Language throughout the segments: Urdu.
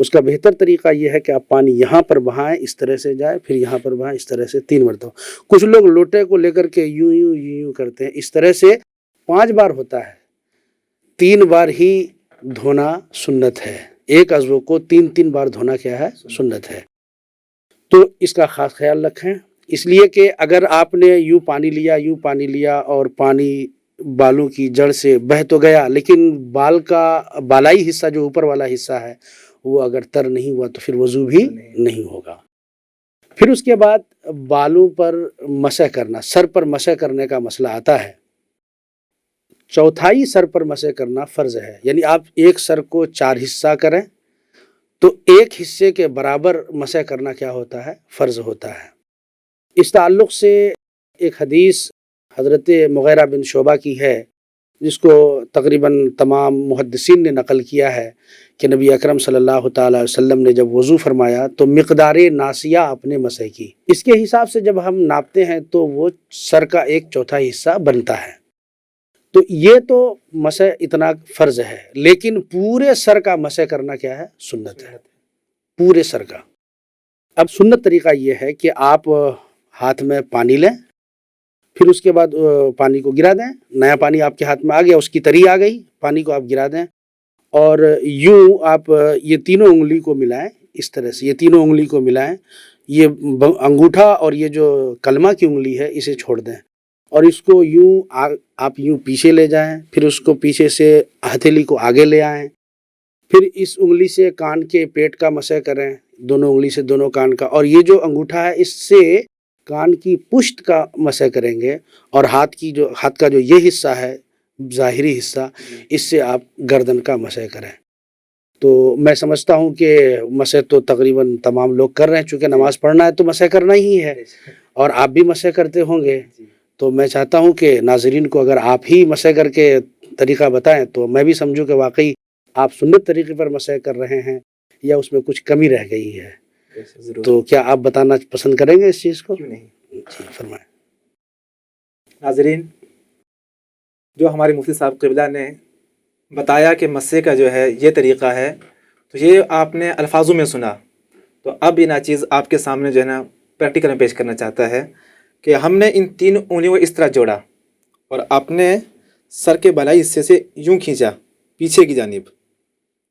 اس کا بہتر طریقہ یہ ہے کہ آپ پانی یہاں پر بہائیں، اس طرح سے جائے، پھر یہاں پر بہائیں، اس طرح سے 3 مرتبہ۔ کچھ لوگ لوٹے کو لے کر کے یوں یوں یوں یوں کرتے ہیں، اس طرح سے 5 بار ہوتا ہے، 3 بار ہی دھونا سنت ہے۔ ایک عضو کو 3 بار دھونا کیا ہے؟ سنت ہے۔ تو اس کا خاص خیال رکھیں، اس لیے کہ اگر آپ نے یوں پانی لیا اور پانی بالوں کی جڑ سے بہہ تو گیا، لیکن بال کا بالائی حصہ جو اوپر والا حصہ ہے وہ اگر تر نہیں ہوا تو پھر وضو بھی نہیں ہوگا۔ پھر اس کے بعد بالوں پر مسح کرنا، سر پر مسح کرنے کا مسئلہ آتا ہے۔ چوتھائی سر پر مسح کرنا فرض ہے، یعنی آپ ایک سر کو 4 حصہ کریں تو ایک حصے کے برابر مسح کرنا کیا ہوتا ہے؟ فرض ہوتا ہے۔ اس تعلق سے ایک حدیث حضرت مغیرہ بن شعبہ کی ہے، جس کو تقریباً تمام محدثین نے نقل کیا ہے کہ نبی اکرم صلی اللہ تعالی علیہ وسلم نے جب وضو فرمایا تو مقدار ناسیہ اپنے مسح کی۔ اس کے حساب سے جب ہم ناپتے ہیں تو وہ سر کا 1/4 حصہ بنتا ہے۔ تو یہ تو مسح اتنا فرض ہے، لیکن پورے سر کا مسح کرنا کیا ہے؟ سنت ہے، پورے سر کا۔ اب سنت طریقہ یہ ہے کہ آپ ہاتھ میں پانی لیں، پھر اس کے بعد پانی کو گرا دیں، نیا پانی آپ کے ہاتھ میں آ گیا، اس کی تری آ گئی، پانی کو آپ گرا دیں اور یوں آپ یہ تینوں انگلی کو ملائیں، اس طرح سے یہ تینوں انگلی کو ملائیں، یہ انگوٹھا اور یہ جو کلمہ کی انگلی ہے اسے چھوڑ دیں اور اس کو یوں آپ یوں پیچھے لے جائیں، پھر اس کو پیچھے سے ہتھیلی کو آگے لے آئیں، پھر اس انگلی سے کان کے پیٹ کا مسح کریں، دونوں انگلی سے دونوں کان کا، اور یہ جو انگوٹھا ہے اس سے کان کی پشت کا مسح کریں گے، اور ہاتھ کا جو یہ حصہ ہے ظاہری حصہ، اس سے آپ گردن کا مسح کریں۔ تو میں سمجھتا ہوں کہ مسح تو تقریباً تمام لوگ کر رہے ہیں، چونکہ نماز پڑھنا ہے تو مسح کرنا ہی ہے، اور آپ بھی مسح کرتے ہوں گے۔ تو میں چاہتا ہوں کہ ناظرین کو اگر آپ ہی مسح کر کے طریقہ بتائیں تو میں بھی سمجھوں کہ واقعی آپ سنت طریقے پر مسح کر رہے ہیں یا اس میں کچھ کمی رہ گئی ہے۔ تو کیا آپ بتانا پسند کریں گے اس چیز کو؟ کیوں نہیں؟ جی فرمائیں۔ ناظرین، جو ہمارے مفتی صاحب قبلہ نے بتایا کہ مسح کا جو ہے یہ طریقہ ہے، تو یہ آپ نے الفاظوں میں سنا، تو اب یہ چیز آپ کے سامنے جو ہے نا پریکٹیکل میں پیش کرنا چاہتا ہے کہ ہم نے ان 3 انگلیوں کو اس طرح جوڑا اور اپنے سر کے بالائی حصے سے یوں کھینچا پیچھے کی جانب،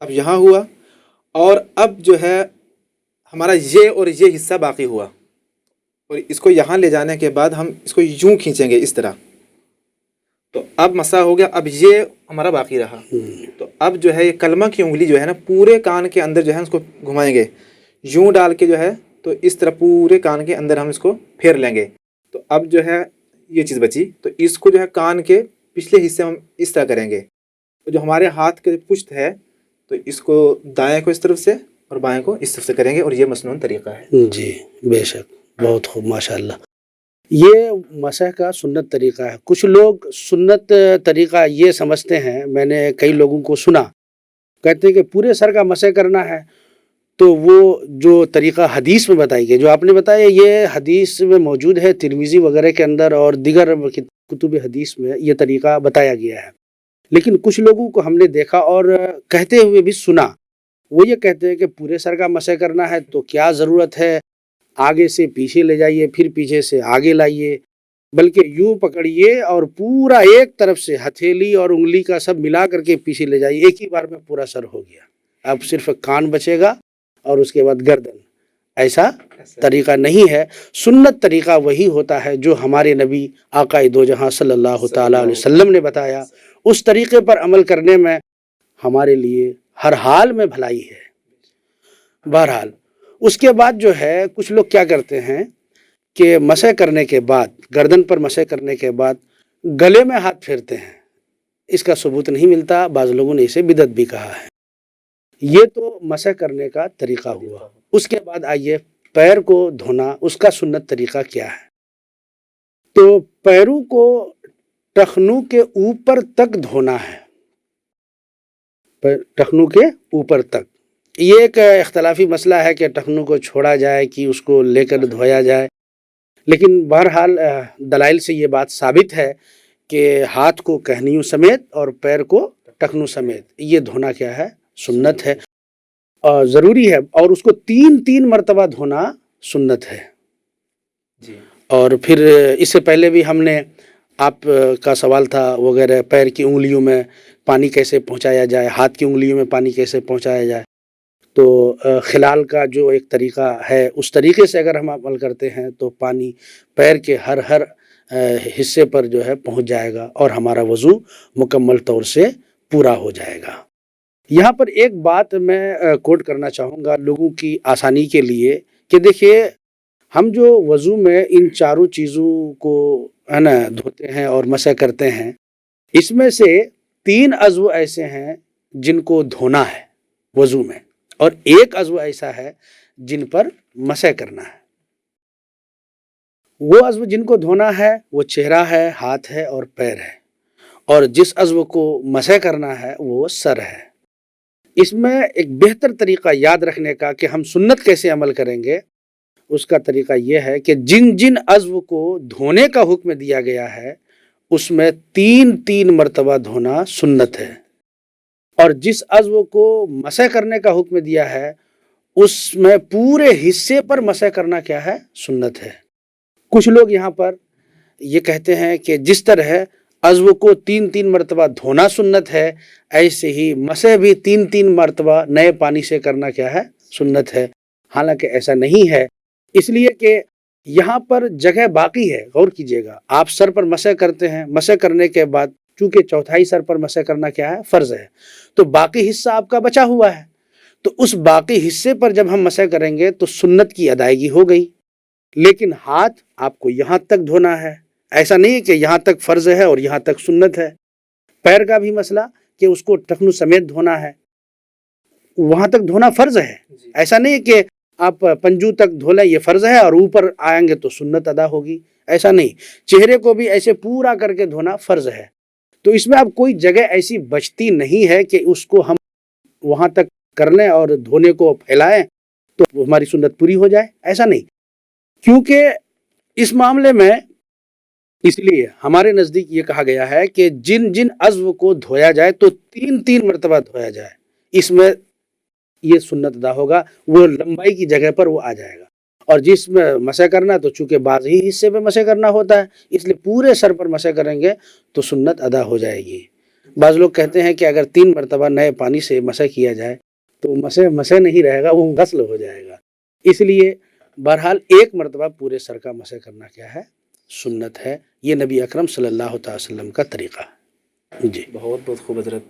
اب یہاں ہوا، اور اب جو ہے ہمارا یہ اور یہ حصہ باقی ہوا، اور اس کو یہاں لے جانے کے بعد ہم اس کو یوں کھینچیں گے اس طرح، تو اب مسح ہو گیا، اب یہ ہمارا باقی رہا۔ تو اب جو ہے یہ کلمہ کی انگلی جو ہے نا پورے کان کے اندر جو ہے اس کو گھمائیں گے، یوں ڈال کے جو ہے تو اس طرح پورے کان کے اندر ہم اس کو پھیر لیں گے، تو اب جو ہے یہ چیز بچی، تو اس کو جو ہے کان کے پچھلے حصے ہم اس طرح کریں گے، جو ہمارے ہاتھ کے پشت ہے تو اس کو دائیں کو اس طرف سے اور بائیں کو اس طرف سے کریں گے، اور یہ مسنون طریقہ ہے۔ جی بے شک، بہت خوب، ماشاءاللہ۔ یہ مسح کا سنت طریقہ ہے۔ کچھ لوگ سنت طریقہ یہ سمجھتے ہیں، میں نے کئی لوگوں کو سنا، کہتے ہیں کہ پورے سر کا مسح کرنا ہے، تو وہ جو طریقہ حدیث میں بتائی گئی، جو آپ نے بتایا یہ حدیث میں موجود ہے، ترمذی وغیرہ کے اندر اور دیگر کتب حدیث میں یہ طریقہ بتایا گیا ہے، لیکن کچھ لوگوں کو ہم نے دیکھا اور کہتے ہوئے بھی سنا، وہ یہ کہتے ہیں کہ پورے سر کا مسح کرنا ہے تو کیا ضرورت ہے آگے سے پیچھے لے جائیے، پھر پیچھے سے آگے لائیے، بلکہ یوں پکڑیے اور پورا ایک طرف سے ہتھیلی اور انگلی کا سب ملا کر کے پیچھے لے جائیے، ایک ہی بار میں پورا سر ہو گیا، اب صرف کان بچے گا اور اس کے بعد گردن۔ ایسا طریقہ نہیں ہے۔ سنت طریقہ وہی ہوتا ہے جو ہمارے نبی آقا دو جہاں صلی اللہ تعالیٰ علیہ وسلم نے بتایا، اس طریقے پر عمل کرنے میں ہمارے لیے ہر حال میں بھلائی ہے۔ بہرحال اس کے بعد جو ہے کچھ لوگ کیا کرتے ہیں کہ مسح کرنے کے بعد، گردن پر مسح کرنے کے بعد گلے میں ہاتھ پھیرتے ہیں، اس کا ثبوت نہیں ملتا، بعض لوگوں نے اسے بدعت بھی کہا ہے۔ یہ تو مسح کرنے کا طریقہ ہوا۔ اس کے بعد آئیے پیر کو دھونا، اس کا سنت طریقہ کیا ہے؟ تو پیروں کو ٹخنوں کے اوپر تک دھونا ہے، ٹخنوں کے اوپر تک۔ یہ ایک اختلافی مسئلہ ہے کہ ٹخنوں کو چھوڑا جائے کہ اس کو لے کر دھویا جائے، لیکن بہرحال دلائل سے یہ بات ثابت ہے کہ ہاتھ کو کہنیوں سمیت اور پیر کو ٹخنوں سمیت یہ دھونا کیا ہے؟ سنت ہے۔ ضروری ہے، اور اس کو 3 مرتبہ دھونا سنت ہے۔ جی اور پھر اس سے پہلے بھی ہم نے، آپ کا سوال تھا وغیرہ، پیر کی انگلیوں میں پانی کیسے پہنچایا جائے، ہاتھ کی انگلیوں میں پانی کیسے پہنچایا جائے، تو خلال کا جو ایک طریقہ ہے، اس طریقے سے اگر ہم عمل کرتے ہیں تو پانی پیر کے ہر حصے پر جو ہے پہنچ جائے گا، اور ہمارا وضو مکمل طور سے پورا ہو جائے گا۔ یہاں پر ایک بات میں کوٹ کرنا چاہوں گا لوگوں کی آسانی کے لیے، کہ دیکھیے ہم جو وضو میں ان چاروں چیزوں کو ہے نا دھوتے ہیں اور مسح کرتے ہیں، اس میں سے 3 عضو ایسے ہیں جن کو دھونا ہے وضو میں، اور ایک عضو ایسا ہے جن پر مسح کرنا ہے۔ وہ عضو جن کو دھونا ہے وہ چہرہ ہے، ہاتھ ہے اور پیر ہے، اور جس عضو کو مسح کرنا ہے وہ سر ہے۔ اس میں ایک بہتر طریقہ یاد رکھنے کا کہ ہم سنت کیسے عمل کریں گے، اس کا طریقہ یہ ہے کہ جن عضو کو دھونے کا حکم دیا گیا ہے اس میں 3 مرتبہ دھونا سنت ہے، اور جس عضو کو مسح کرنے کا حکم دیا ہے اس میں پورے حصے پر مسح کرنا کیا ہے، سنت ہے۔ کچھ لوگ یہاں پر یہ کہتے ہیں کہ جس طرح عضو کو 3 مرتبہ دھونا سنت ہے، ایسے ہی مسح بھی 3 مرتبہ نئے پانی سے کرنا کیا ہے، سنت ہے۔ حالانکہ ایسا نہیں ہے، اس لیے کہ یہاں پر جگہ باقی ہے۔ غور کیجئے گا، آپ سر پر مسح کرتے ہیں، مسح کرنے کے بعد چونکہ چوتھائی سر پر مسح کرنا کیا ہے، فرض ہے، تو باقی حصہ آپ کا بچا ہوا ہے، تو اس باقی حصے پر جب ہم مسح کریں گے تو سنت کی ادائیگی ہو گئی۔ لیکن ہاتھ آپ کو یہاں تک دھونا ہے، ایسا نہیں کہ یہاں تک فرض ہے اور یہاں تک سنت ہے۔ پیر کا بھی مسئلہ کہ اس کو ٹخنوں سمیت دھونا ہے، وہاں تک دھونا فرض ہے، ایسا نہیں کہ آپ پنجو تک دھو لیں یہ فرض ہے اور اوپر آئیں گے تو سنت ادا ہوگی، ایسا نہیں۔ چہرے کو بھی ایسے پورا کر کے دھونا فرض ہے، تو اس میں اب کوئی جگہ ایسی بچتی نہیں ہے کہ اس کو ہم وہاں تک کر لیں اور دھونے کو پھیلائیں تو ہماری سنت پوری ہو جائے، ایسا نہیں۔ کیونکہ اس معاملے میں اس لیے ہمارے نزدیک یہ کہا گیا ہے کہ جن عضو کو دھویا جائے تو 3 مرتبہ دھویا جائے، اس میں یہ سنت ادا ہوگا، وہ لمبائی کی جگہ پر وہ آ جائے گا۔ اور جس میں مسح کرنا تو چونکہ بعض ہی حصے پہ مسح کرنا ہوتا ہے، اس لیے پورے سر پر مسح کریں گے تو سنت ادا ہو جائے گی۔ بعض لوگ کہتے ہیں کہ اگر 3 مرتبہ نئے پانی سے مسح کیا جائے تو مسح نہیں رہے گا، وہ غسل ہو جائے گا۔ اس لیے بہرحال 1 مرتبہ پورے سر کا مسح کرنا کیا ہے، سنت ہے۔ یہ نبی اکرم صلی اللہ تعالی وسلم کا طریقہ ہے۔ جی بہت بہت خوب حضرت۔